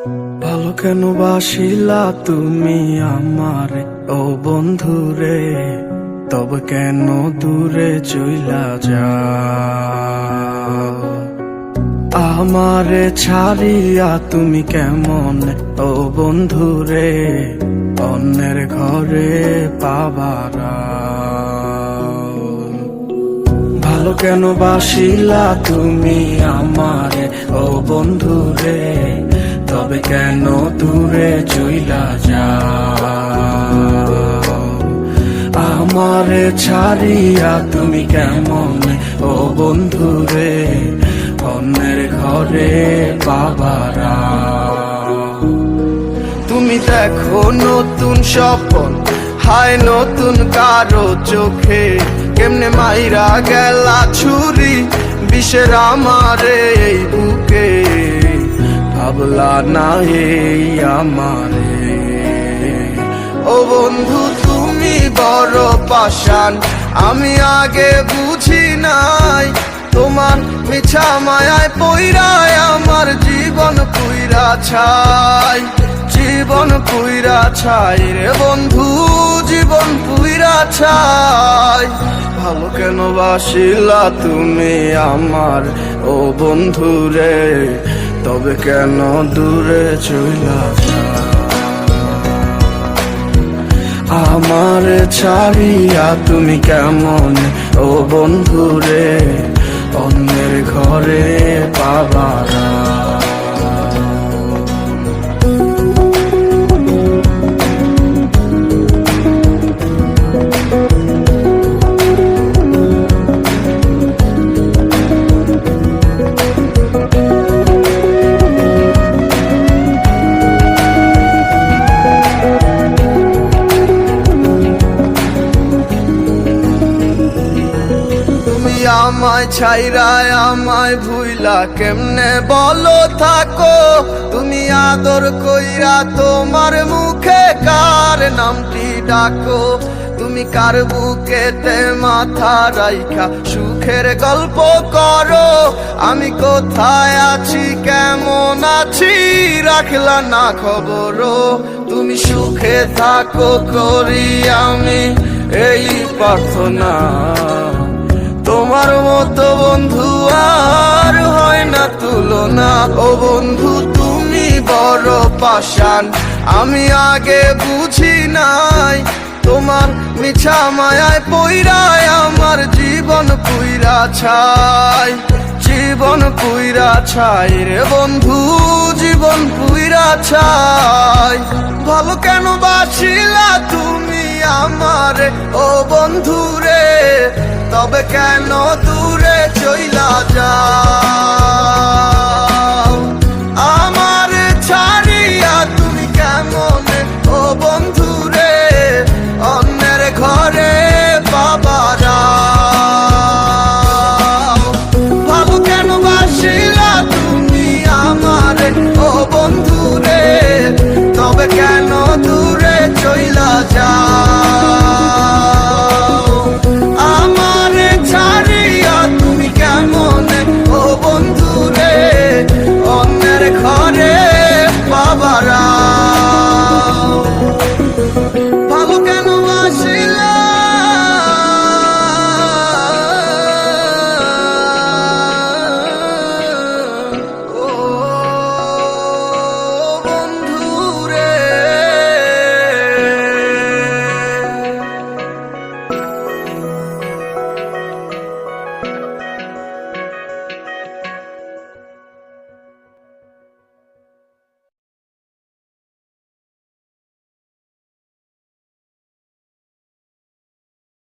ভালো কেন বাসিলা তুমি আমারে ও বন্ধুরে, তবে কেন দূরে চইলা যাও? আমারে ছাড়িয়া তুমি কেমন ও বন্ধুরে অন্যের ঘরে পাবারা? ভালো কেন বাসিলা তুমি আমারে ও বন্ধুরে, তবে কেন দূরে চইলা যাও? আমারে ছাড়িয়া তুমি কেমন ও বন্ধুরে অন্যের ঘরে পাবারা? তুমি দেখো নতুন স্বপন, হায় নতুন কারো চোখে, কেমনে মাইরা গেলা ছুরি বিষের আমারে এই বুকে। ভাবলা না এই আমারে ও বন্ধু, তুমি বড় পাষাণ, আমি আগে বুঝি নাই। তোমার মিছা মায়ায় পইরায় আমার জীবন পুইরা ছাই, জীবন পুইরা ছাই রে বন্ধু, জীবন পুইরা ছাই। ভালো কেন বাসিলা তুমি আমার ও বন্ধু রে, তবে কেন দূরে চইলা যাও? আমার ছাড়িয়া তুমি কেমন ও বন্ধু রে অন্যের ঘরে পাবারা? আমায় ছাইরায় আমায় ভুইলা কেমনে বলো থাকো? তুমি আদর কইরা তোমার মুখে কার নামটি ডাকো? তুমি কার বুকেতে মাথা রাইখা সুখের গল্প করো? আমি কোথায় আছি কেমন আছি রাখলা না খবর? তুমি সুখে থাকো করি আমি এই প্রার্থনা। তোমার মতো বন্ধু আর হয় না তুলনা। ও বন্ধু তুমি বড় পাষাণ, আমি আগে বুঝি নাই। তোমার মিছা মায়ায় পইরায় আমার জীবন পুইরা ছাই, জীবন পুইরা ছাই রে বন্ধু, জীবন পুইরা ছাই। ভালো কেন বাসিলা তুমি আমারে ও বন্ধু রে, তবে কেন দূরে চইলা যাও?